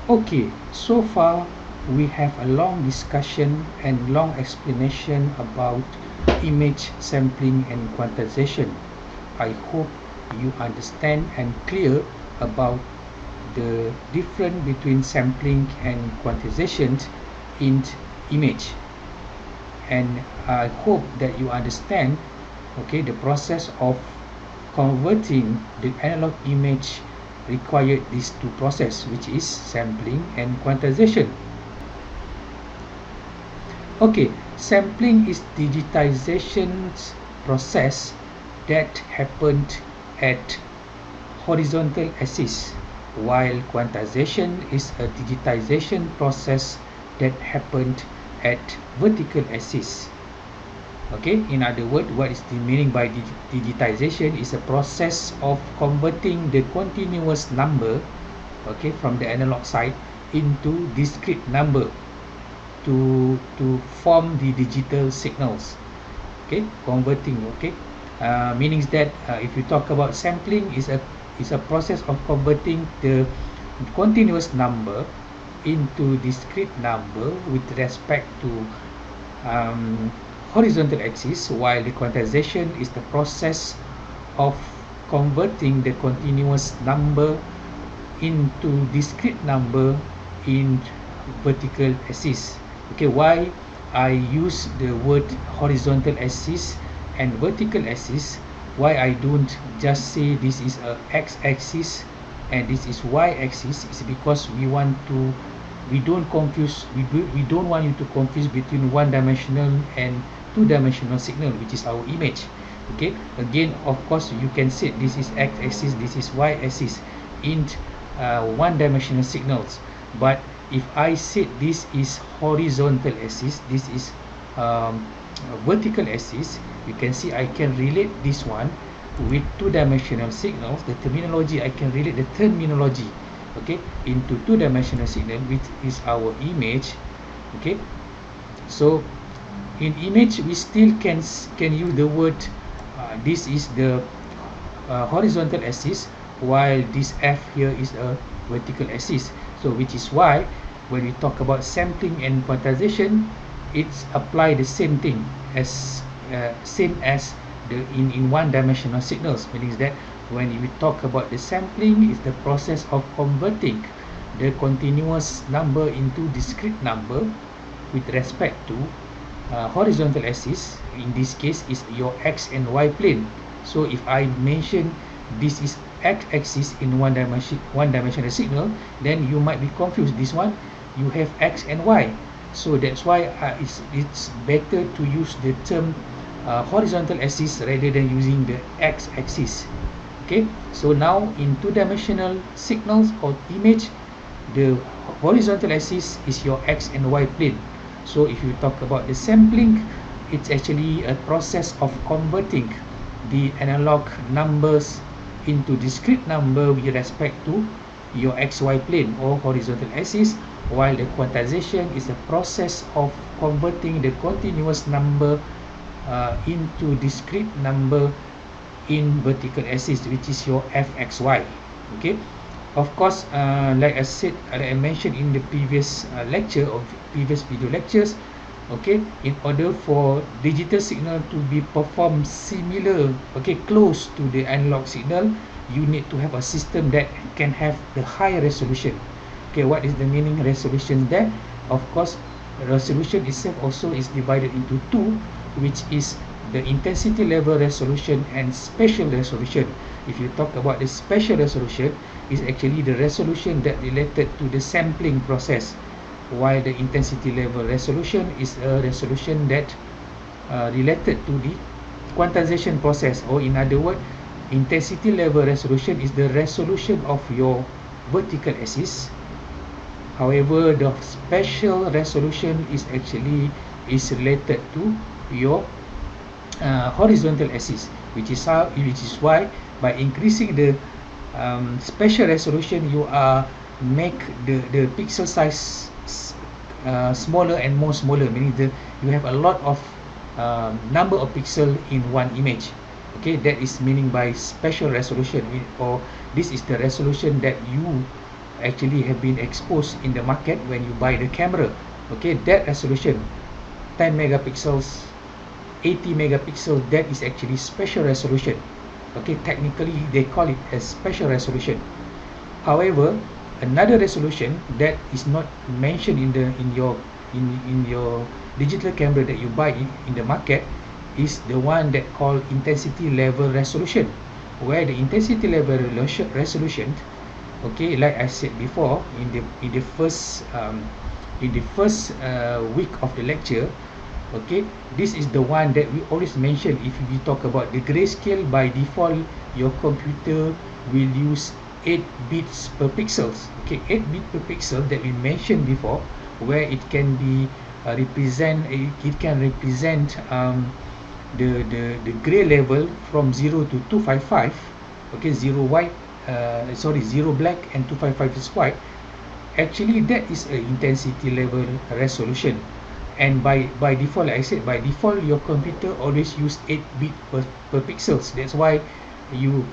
Okay, so far we have a long discussion and long explanation about image sampling and quantization. I hope you understand and clear about the difference between sampling and quantization in image. And I hope that you understand, okay, the process of converting the analog image required these two processes, which is sampling and quantization. Okay, sampling is digitization process that happened at horizontal axis, while quantization is a digitization process that happened at vertical axis. Okay, in other words, what is the meaning by digitization is a process of converting the continuous number, okay, from the analog side into discrete number to form the digital signals. Okay, converting. Okay, meanings that if you talk about sampling is a process of converting the continuous number into discrete number with respect to horizontal axis, while the quantization is the process of converting the continuous number into discrete number in vertical axis. Okay, why I use the word horizontal axis and vertical axis? Why I don't just say this is a x-axis and this is y-axis is because we don't want you to confuse between one-dimensional and two-dimensional signal, which is our image. Okay, again, of course, you can say this is x-axis, this is y-axis in one-dimensional signals, but if I said this is horizontal axis, this is vertical axis, you can see I can relate this one with two-dimensional signals. The terminology, I can relate the terminology, okay, into two-dimensional signal, which is our image. Okay, so in image we still can use the word this is the horizontal axis, while this f here is a vertical axis. So which is why when we talk about sampling and quantization, it's apply the same thing as same as the in one-dimensional signals, meaning that when we talk about the sampling, is the process of converting the continuous number into discrete number with respect to horizontal axis. In this case is your x and y plane. So if I mention this is x-axis in one-dimensional signal, then you might be confused. This one you have x and y, so that's why it's better to use the term horizontal axis rather than using the x-axis. Okay, so now in two-dimensional signals or image, the horizontal axis is your x and y plane. So if you talk about the sampling, it's actually a process of converting the analog numbers into discrete number with respect to your xy plane or horizontal axis, while the quantization is a process of converting the continuous number into discrete number in vertical axis, which is your fxy. Okay, of course, like I said, like I mentioned in the previous lecture or previous video lectures, okay, in order for digital signal to be performed similar, okay, close to the analog signal, you need to have a system that can have the high resolution. Okay, what is the meaning resolution there? Of course, resolution itself also is divided into two, which is the intensity level resolution and spatial resolution. If you talk about the spatial resolution, is actually the resolution that related to the sampling process, while the intensity level resolution is a resolution that related to the quantization process, or in other words, intensity level resolution is the resolution of your vertical axis. However, the spatial resolution is actually related to your horizontal axis, which is why by increasing the spatial resolution, you are make the pixel size smaller and more smaller, meaning that you have a lot of number of pixel in one image. Okay, that is meaning by spatial resolution, or this is the resolution that you actually have been exposed in the market when you buy the camera. Okay, that resolution, 10 megapixels, 80 megapixels, that is actually spatial resolution. Okay, technically they call it as spatial resolution. However, another resolution that is not mentioned in your digital camera that you buy in the market is the one that called intensity level resolution, where the intensity level resolution, okay, like I said before in the first week of the lecture, okay, this is the one that we always mention. If we talk about the grayscale, by default your computer will use 8 bits per pixels. Okay, 8 bit per pixel that we mentioned before, where it can be it can represent the gray level from 0 to 255. Okay, 0 white, 0 black and 255 is white. Actually that is a intensity level resolution, and by default, like I said, by default your computer always use 8 bit per pixels. That's why you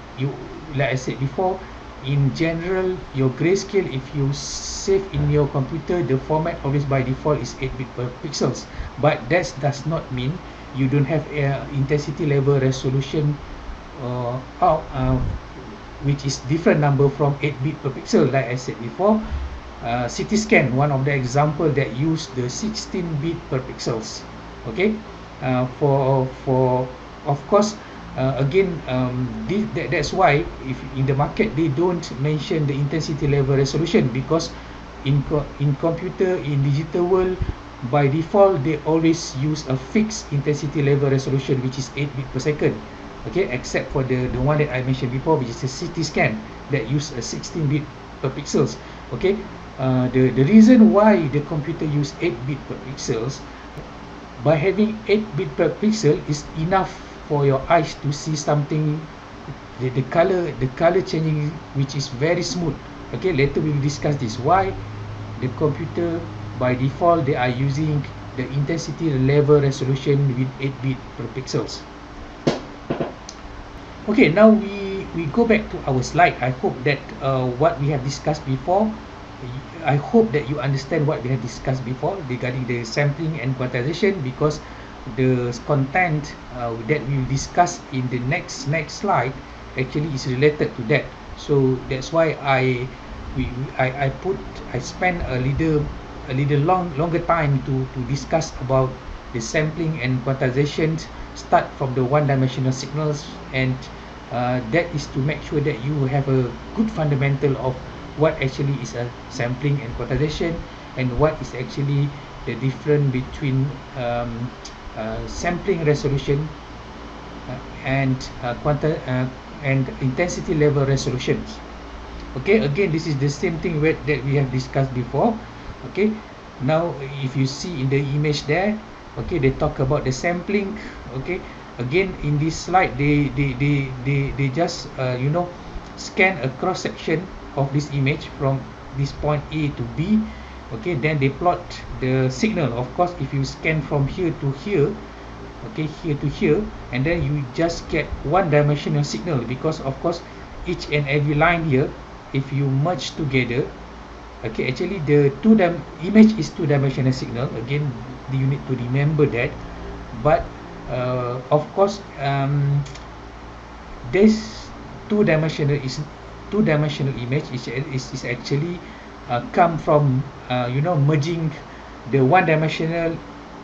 like I said before, in general your grayscale, if you save in your computer, the format always by default is 8 bit per pixels. But that does not mean you don't have intensity level resolution out which is different number from 8 bit per pixel. Like I said before, CT scan, one of the example that use the 16 bit per pixels. Okay, for of course, again, that's why if in the market they don't mention the intensity level resolution, because in computer, in digital world, by default they always use a fixed intensity level resolution, which is 8 bit per second. Okay, except for the one that I mentioned before, which is a CT scan that use a 16 bit per pixels. Okay, the reason why the computer use 8 bit per pixels, by having 8 bit per pixel is enough for your eyes to see something, the color changing, which is very smooth. Okay, later we will discuss this, why the computer by default they are using the intensity level resolution with 8 bit per pixels. Okay, now we go back to our slide. I hope that what we have discussed before, I hope that you understand what we have discussed before regarding the sampling and quantization, because the content that we will discuss in the next slide actually is related to that. So that's why I spend a little longer time to discuss about the sampling and quantization, start from the one-dimensional signals, and that is to make sure that you have a good fundamental of what actually is a sampling and quantization, and what is actually the difference between sampling resolution and intensity level resolutions. Okay, again, this is the same thing that we have discussed before. Okay, now if you see in the image there, okay, they talk about the sampling. Okay, again in this slide they just scan a cross section of this image from this point A to B. Okay, then they plot the signal. Of course, if you scan from here to here, okay, here to here, and then you just get one-dimensional signal, because of course each and every line here, if you merge together, okay, actually the image is two-dimensional signal. Again, you need to remember that. But of course, this two-dimensional image is actually come from merging the one-dimensional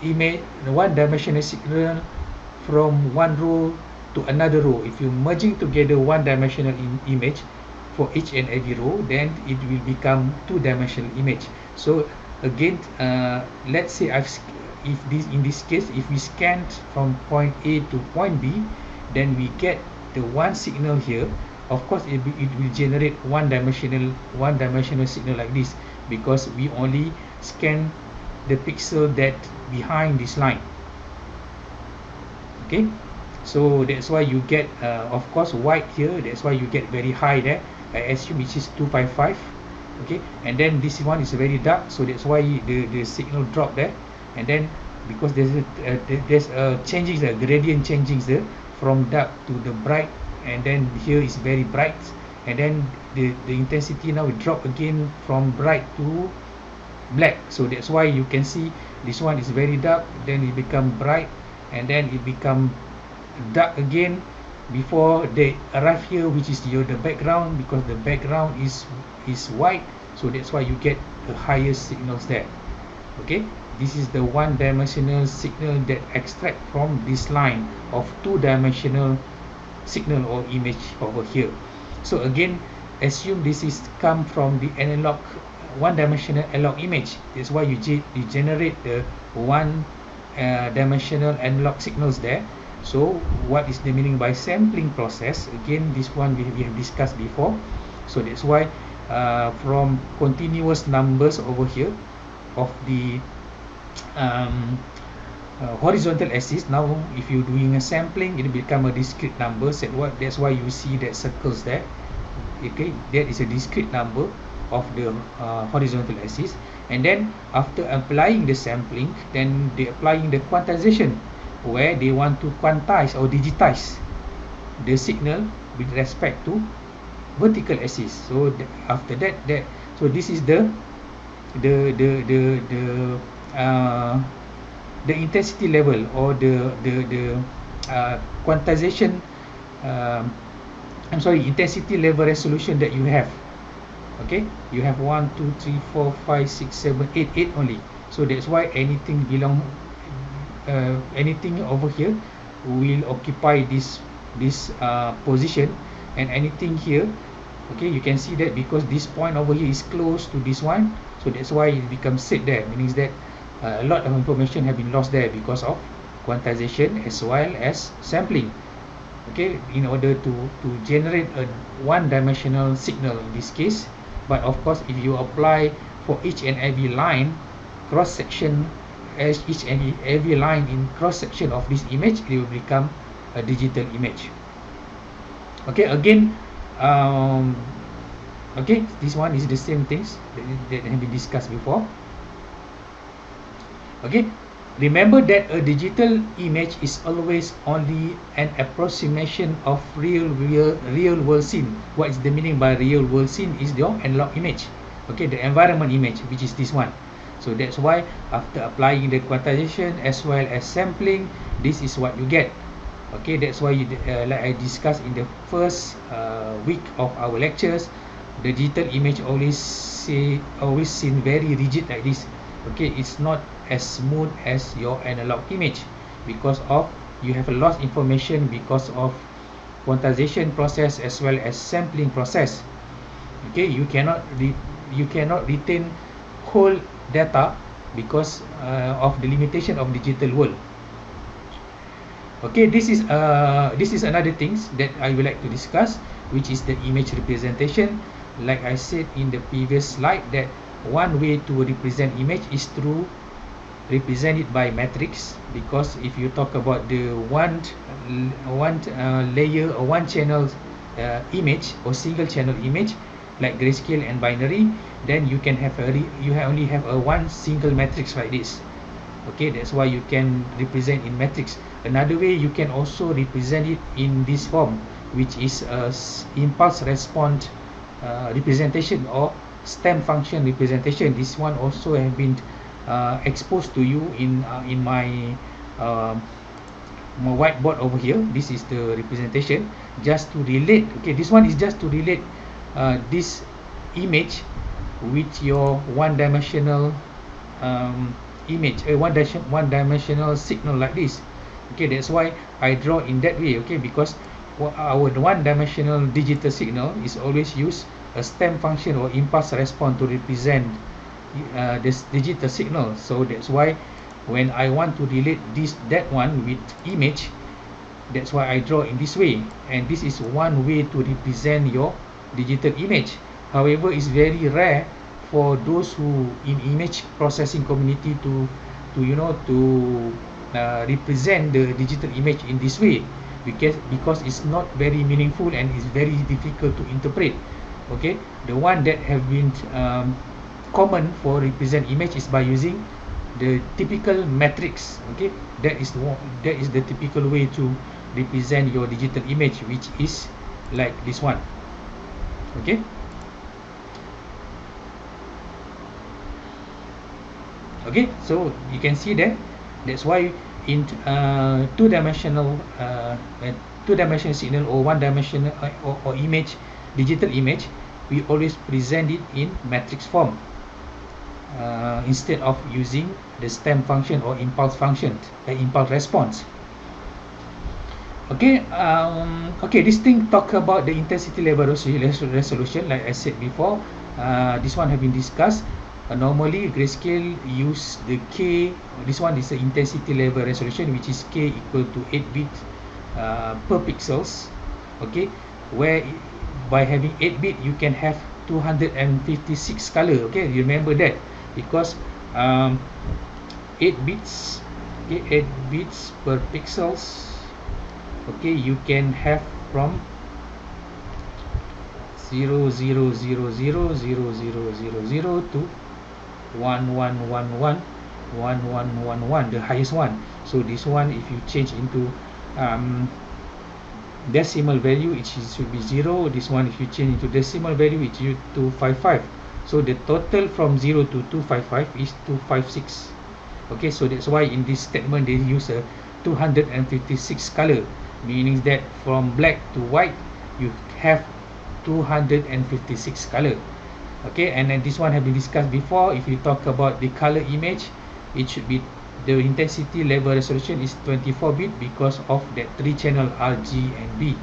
image, the one-dimensional signal from one row to another row. If you merging together one-dimensional image for each and every row, then it will become two-dimensional image. So again, let's say in this case, if we scanned from point A to point B, then we get the one signal here. Of course, it will generate one-dimensional signal like this, because we only scan the pixel that behind this line. Okay, so that's why you get of course white here. That's why you get very high there. I assume it is 255. Okay, and then this one is very dark, so that's why the signal drop there. And then because there's a changing, the gradient changing there from dark to the bright, and then here is very bright, and then the intensity now will drop again from bright to black. So that's why you can see this one is very dark, then it become bright, and then it become dark again before they arrive here, which is the background, because the background is white. So that's why you get the highest signals there. Okay, this is the one-dimensional signal that extract from this line of two-dimensional signal or image over here. So again, assume this is come from the analog one-dimensional analog image. That's why you generate the one-dimensional analog signals there. So what is the meaning by sampling process? Again, this one we have discussed before. So that's why from continuous numbers over here of the horizontal axis, now if you're doing a sampling, it will become a discrete number. That's why you see that circles there. Okay, that is a discrete number of the horizontal axis. And then after applying the sampling, then they applying the quantization, where they want to quantize or digitize the signal with respect to vertical axis. So after that, so this is the intensity level or the quantization, intensity level resolution that you have. Okay, you have 1 2 3 4 5 6 7 8 only. So that's why anything over here will occupy this position, and anything here, okay, you can see that because this point over here is close to this one, so that's why it becomes set there, meaning that a lot of information have been lost there because of quantization as well as sampling. Okay, in order to generate a one-dimensional signal in this case. But of course, if you apply for each and every line cross section, as each and every line in cross section of this image, it will become a digital image. Okay, again, okay, this one is the same things that have been discussed before. Okay, remember that a digital image is always only an approximation of real world scene. What is the meaning by real world scene? Is your analog image, okay, the environment image, which is this one. So that's why after applying the quantization as well as sampling, this is what you get. Okay, that's why like I discussed in the first week of our lectures, the digital image always seen very rigid like this. Okay, it's not as smooth as your analog image because of you have a lost information because of quantization process as well as sampling process. Okay, you cannot retain whole data because of the limitation of digital world. Okay, this is another things that I would like to discuss, which is the image representation. Like I said in the previous slide, that one way to represent image is through represent it by matrix, because if you talk about the one layer or one channel image or single channel image like grayscale and binary, then you can have only have a one single matrix like this. Okay, that's why you can represent in matrix. Another way, you can also represent it in this form, which is impulse response representation or stem function representation. This one also have been exposed to you in my whiteboard over here. This is the representation just to relate. Okay, this one is just to relate this image with your one-dimensional image, one-dimensional signal like this. Okay, that's why I draw in that way. Okay, because our one-dimensional digital signal is always use a stem function or impulse response to represent this digital signal. So that's why when I want to relate that one with image, that's why I draw in this way, and this is one way to represent your digital image. However, it's very rare for those who in image processing community to represent the digital image in this way, because it's not very meaningful and it's very difficult to interpret. Okay, the one that have been common for represent image is by using the typical matrix. Okay, that is the typical way to represent your digital image, which is like this one. Okay. Okay, so you can see that that's why in two-dimensional two-dimensional signal or one-dimensional or image, digital image, we always present it in matrix form instead of using the stem function or impulse function, impulse response. Okay, okay, this thing talk about the intensity level resolution. Like I said before, this one have been discussed. Normally, grayscale use the K. This one is the intensity level resolution, which is K equal to 8 bit per pixels. Okay, where by having 8 bit, you can have 256 color. Okay, you remember that because 8 bits, okay, 8 bits per pixels. Okay, you can have from 0 to 1111 the highest one. So this one, if you change into decimal value, it should be 0. This one, if you change into decimal value, it's 255. So the total from 0 to 255 is 256. Okay, so that's why in this statement they use a 256 color, meaning that from black to white you have 256 color. Okay, and then this one have been discussed before. If you talk about the color image, it should be the intensity level resolution is 24 bit because of that 3 channel R, G and B.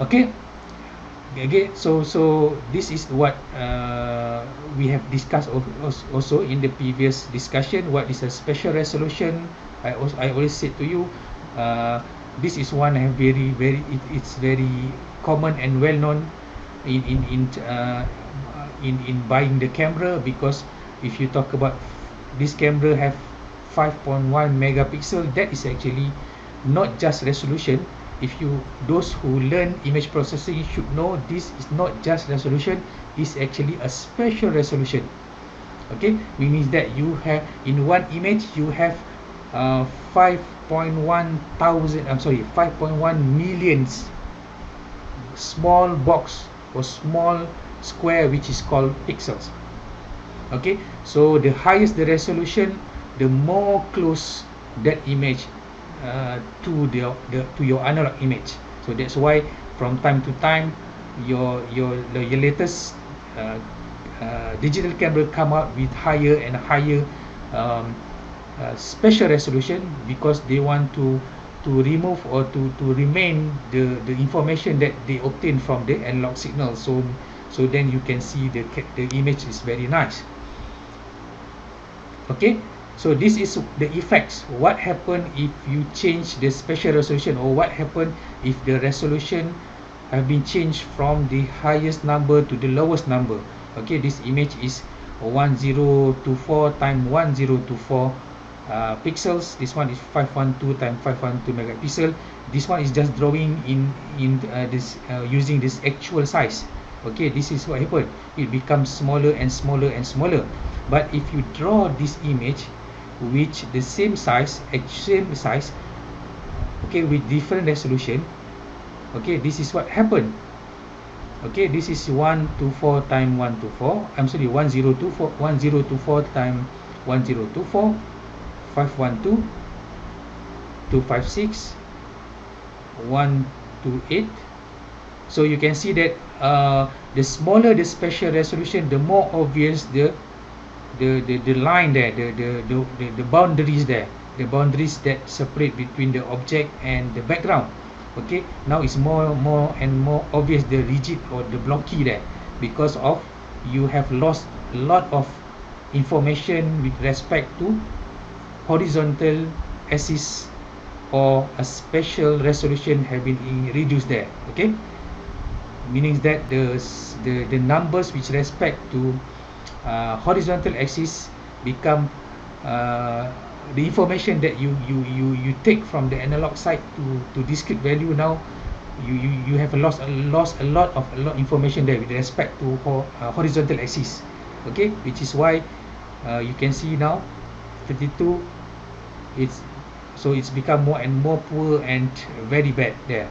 Okay, so this is what we have discussed also in the previous discussion. What is a spatial resolution? I always said to you, this is one it's very common and well known in buying the camera, because if you talk about this camera have 5.1 megapixel, that is actually not just resolution. If you, those who learn image processing should know, this is not just resolution, it's actually a spatial resolution. Okay, means that you have in one image you have 5.1 millions small box or small square, which is called pixels. Okay, so the highest the resolution, the more close that image to to your analog image. So that's why from time to time your latest digital camera come out with higher and higher spatial resolution, because they want to remove or to remain the information that they obtain from the analog signal. So then you can see the image is very nice. Okay, so this is the effects. What happen if you change the spatial resolution, or what happen if the resolution have been changed from the highest number to the lowest number? Okay, this image is 1024 times 1024 pixels. This one is 512 times 512 megapixel. This one is just drawing in this using this actual size. Okay, this is what happened. It becomes smaller and smaller and smaller. But if you draw this image which the same size, okay, with different resolution, okay, this is what happened. Okay, this is 124 times 124. I'm sorry, 1024 times 1024, 512, 256, 128. So you can see that the smaller the spatial resolution, the more obvious the line there, the boundaries there, the boundaries that separate between the object and the background. Okay, now it's more and more obvious the rigid or the blocky there, because of you have lost a lot of information with respect to horizontal axis, or a spatial resolution have been reduced there. Okay, meaning that the numbers which respect to horizontal axis become the information that you take from the analog side to discrete value. Now you have lost a lot of information there with respect to horizontal axis. Okay, which is why you can see now 32, it's become more and more poor and very bad there.